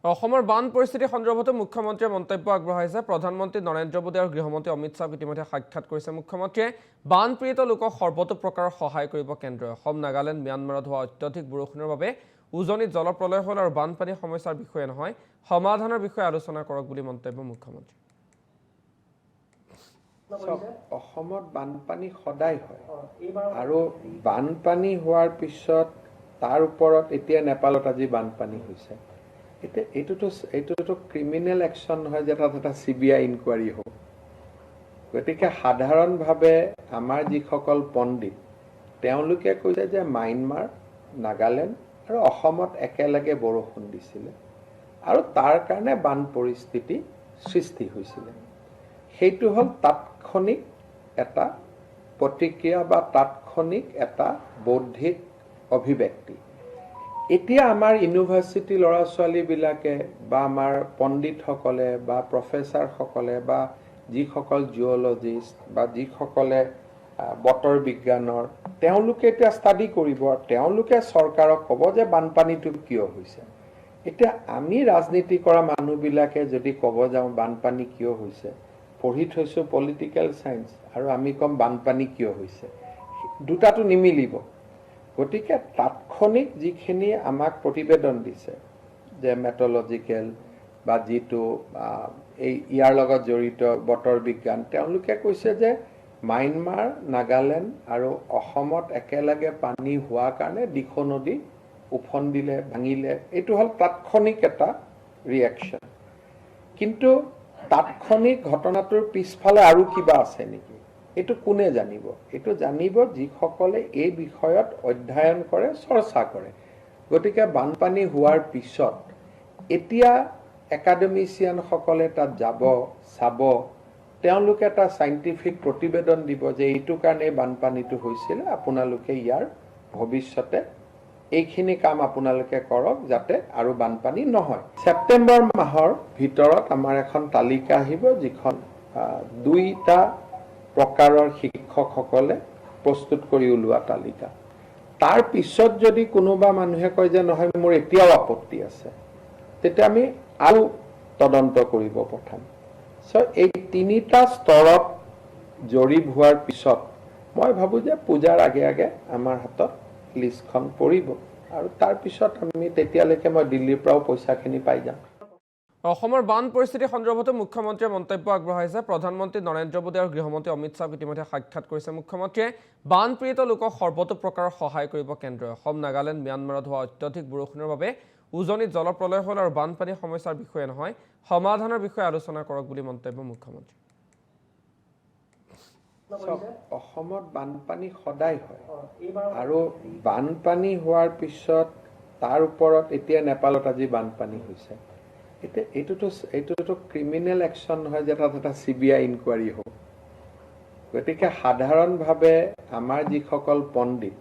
অসমৰ বান পৰিস্থিতি সন্দৰ্ভত মুখ্যমন্ত্ৰীয়ে মন্তব্য আগবঢ়াইছে। প্ৰধানমন্ত্ৰী নৰেন্দ্ৰ মোদী আৰু গৃহমন্ত্ৰী অমিত শ্বাহক ইতিমধ্যে সাক্ষাৎ কৰিছে মুখ্যমন্ত্ৰীয়ে। বান পীড়িত লোকক সৰ্বতো প্ৰকাৰৰ সহায় কৰিব কেন্দ্ৰই। অসম, নাগালেণ্ড, ম্যানমাৰত হোৱা অত্যধিক বৰষুণৰ বাবে উজনিত জলপ্ৰলয় হ'ল আৰু বানপানীৰ সমস্যাৰ বিষয়ে নহয়, সমাধানৰ বিষয়ে আলোচনা কৰক বুলি মন্তব্য মুখ্যমন্ত্ৰী। অসমত বানপানী সদায় হয় আৰু বানপানী হোৱাৰ পিছত তাৰ ওপৰত এতিয়া নেপালত আজি বানপানী হৈছে। এতিয়া এইটোতো ক্ৰিমিনেল একশ্যন নহয় যে তাত এটা CBI ইনকুৱাৰী হ'ব। গতিকে সাধাৰণভাৱে আমাৰ যিসকল পণ্ডিত তেওঁলোকে কৈছে যে ম্যানমাৰ, নাগালেণ্ড আৰু অসমত একেলগে বৰষুণ দিছিলে আৰু তাৰ কাৰণে বান পৰিস্থিতি সৃষ্টি হৈছিলে। সেইটো হ'ল তাৎক্ষণিক এটা প্ৰতিক্ৰিয়া বা তাৎক্ষণিক এটা বৌদ্ধিক অভিব্যক্তি। এতিয়া আমাৰ ইউনিভাৰ্চিটি ল'ৰা ছোৱালীবিলাকে বা আমাৰ পণ্ডিতসকলে বা প্ৰফেচাৰসকলে বা যিসকল জিঅ'লজিষ্ট বা যিসকলে বতৰ বিজ্ঞানৰ তেওঁলোকে এতিয়া ষ্টাডি কৰিব, তেওঁলোকে চৰকাৰক ক'ব যে বানপানীটো কিয় হৈছে। এতিয়া আমি ৰাজনীতি কৰা মানুহবিলাকে যদি ক'ব যাওঁ বানপানী কিয় হৈছে, পঢ়ি থৈছোঁ পলিটিকেল চায়েন্স আৰু আমি ক'ম বানপানী কিয় হৈছে, দুটাটো নিমিলিব। গতিকে তাৎক্ষণিক যিখিনি আমাক প্ৰতিবেদন দিছে যে মেট্ৰলজিকেল বা যিটো ইয়াৰ লগত জড়িত বতৰ বিজ্ঞান, তেওঁলোকে কৈছে যে ম্যানমাৰ, নাগালেণ্ড আৰু অসমত একেলগে পানী হোৱাৰ কাৰণে দিখৌ নদী উফন্দিলে, ভাঙিলে। এইটো হ'ল তাৎক্ষণিক এটা ৰিয়েকশ্যন। কিন্তু তাৎক্ষণিক ঘটনাটোৰ পিছফালে আৰু কিবা আছে নেকি, এইটো কোনে জানিব? এইটো জানিব যিসকলে এই বিষয়ত অধ্যয়ন কৰে, চৰ্চা কৰে। গতিকে বানপানী হোৱাৰ পিছত এতিয়া একাডেমিচিয়ানসকলে তাত যাব, চাব, তেওঁলোকে এটা চাইণ্টিফিক প্ৰতিবেদন দিব যে এইটো কাৰণে বানপানীটো হৈছিলে, আপোনালোকে ইয়াৰ ভৱিষ্যতে এইখিনি কাম আপোনালোকে কৰক যাতে আৰু বানপানী নহয়। ছেপ্টেম্বৰ মাহৰ ভিতৰত আমাৰ এখন তালিকা আহিব, যিখন 2টা প্ৰকাৰৰ শিক্ষকসকলে প্ৰস্তুত কৰি ওলোৱা তালিকা। তাৰ পিছত যদি কোনোবা মানুহে কয় যে নহয় মোৰ এতিয়াও আপত্তি আছে, তেতিয়া আমি আৰু তদন্ত কৰিব পঠাম। এই 3টা স্তৰত জৰীপ হোৱাৰ পিছত মই ভাবোঁ যে পূজাৰ আগে আগে আমাৰ হাতত লিষ্টখন পৰিব আৰু তাৰপিছত আমি তেতিয়ালৈকে মই দিল্লীৰ পৰাও পইচাখিনি পাই যাম। অসমৰ বান পৰিস্থিতি সন্দৰ্ভত মুখ্যমন্ত্ৰীয়ে মন্তব্য আগবঢ়াইছে। প্ৰধানমন্ত্ৰী নৰেন্দ্ৰ মোদী আৰু গৃহমন্ত্ৰী অমিত শ্বাহক ইতিমধ্যে সাক্ষাৎ কৰিছে মুখ্যমন্ত্ৰীয়ে। বান পীড়িত লোকক সৰ্বতো প্ৰকাৰৰ সহায় কৰিব কেন্দ্ৰই। অসম, নাগালেণ্ড, ম্যানমাৰত হোৱা অত্যধিক বৰষুণৰ বাবে উজনিত জলপ্ৰলয় হ'ল আৰু বানপানীৰ সমস্যাৰ বিষয়ে নহয়, সমাধানৰ বিষয়ে আলোচনা কৰক বুলি মন্তব্য মুখ্যমন্ত্ৰী। অসমত বানপানী সদায় হয় আৰু বানপানী হোৱাৰ পিছত তাৰ ওপৰত এতিয়া নেপালত আজি বানপানী হৈছে। এতিয়া এইটোতো ক্ৰিমিনেল একশ্যন নহয় যে তাত এটা CBI ইনকুৱাৰী হ'ব। গতিকে সাধাৰণভাৱে আমাৰ যিসকল পণ্ডিত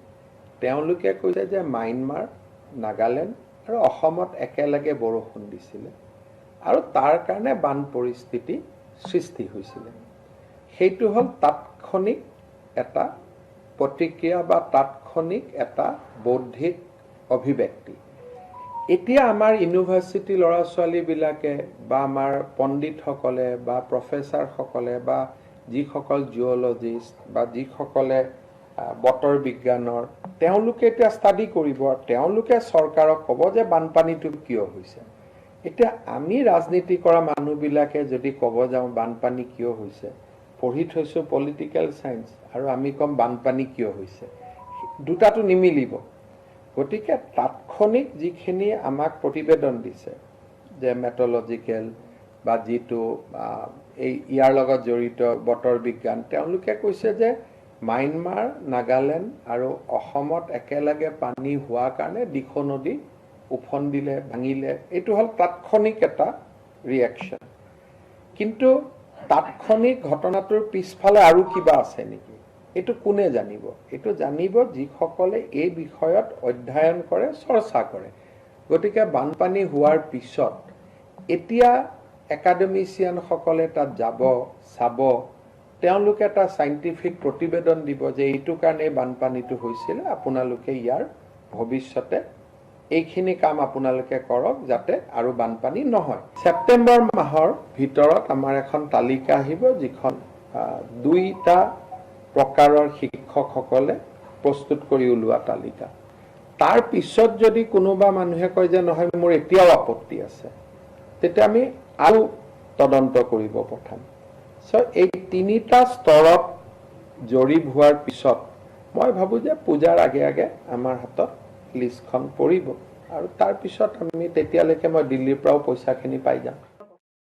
তেওঁলোকে কৈছে যে ম্যানমাৰ, নাগালেণ্ড আৰু অসমত একেলগে বৰষুণ দিছিলে আৰু তাৰ কাৰণে বান পৰিস্থিতি সৃষ্টি হৈছিলে। সেইটো হ'ল তাৎক্ষণিক এটা প্ৰতিক্ৰিয়া বা তাৎক্ষণিক এটা বৌদ্ধিক অভিব্যক্তি। এতিয়া আমাৰ ইউনিভাৰ্চিটি ল'ৰা ছোৱালীবিলাকে বা আমাৰ পণ্ডিতসকলে বা প্ৰফেচাৰসকলে বা যিসকল জিঅ'লজিষ্ট বা যিসকলে বতৰ বিজ্ঞানৰ তেওঁলোকে এতিয়া ষ্টাডি কৰিব, তেওঁলোকে চৰকাৰক ক'ব যে বানপানীটো কিয় হৈছে। এতিয়া আমি ৰাজনীতি কৰা মানুহবিলাকে যদি ক'ব যাওঁ বানপানী কিয় হৈছে, পঢ়ি থৈছোঁ পলিটিকেল চায়েন্স আৰু আমি ক'ম বানপানী কিয় হৈছে, দুটাটো নিমিলিব। গতিকে তাৎক্ষণিক যিখিনি আমাক প্ৰতিবেদন দিছে যে মেট্ৰলজিকেল বা যিটো ইয়াৰ লগত জড়িত বতৰ বিজ্ঞান, তেওঁলোকে কৈছে যে ম্যানমাৰ, নাগালেণ্ড আৰু অসমত একেলগে পানী হোৱাৰ কাৰণে দিখৌ নদী উফন্দিলে, ভাঙিলে। এইটো হ'ল তাৎক্ষণিক এটা ৰিয়েকশ্যন। কিন্তু তাৎক্ষণিক ঘটনাটোৰ পিছফালে আৰু কিবা আছে নেকি, এইটো কোনে জানিব? এইটো জানিব যিসকলে এই বিষয়ত অধ্যয়ন কৰে, চৰ্চা কৰে। গতিকে বানপানী হোৱাৰ পিছত এতিয়া একাডেমিচিয়ানসকলে তাত যাব, চাব, তেওঁলোকে এটা চাইণ্টিফিক প্ৰতিবেদন দিব যে এইটো কাৰণে বানপানীটো হৈছিলে, আপোনালোকে ইয়াৰ ভৱিষ্যতে এইখিনি কাম আপোনালোকে কৰক যাতে আৰু বানপানী নহয়। ছেপ্টেম্বৰ মাহৰ ভিতৰত আমাৰ এখন তালিকা আহিব, যিখন 2টা প্ৰকাৰৰ শিক্ষকসকলে প্ৰস্তুত কৰি ওলোৱা তালিকা। তাৰ পিছত যদি কোনোবা মানুহে কয় যে নহয় মোৰ এতিয়াও আপত্তি আছে, তেতিয়া আমি আৰু তদন্ত কৰিব পঠাম। এই 3টা স্তৰত জৰীপ হোৱাৰ পিছত মই ভাবোঁ যে পূজাৰ আগে আগে আমাৰ হাতত লিষ্টখন পৰিব, আৰু তাৰ পিছত আমি তেতিয়ালৈকে মই দিল্লীৰ পৰাও পইচাখিনি পাই যাম।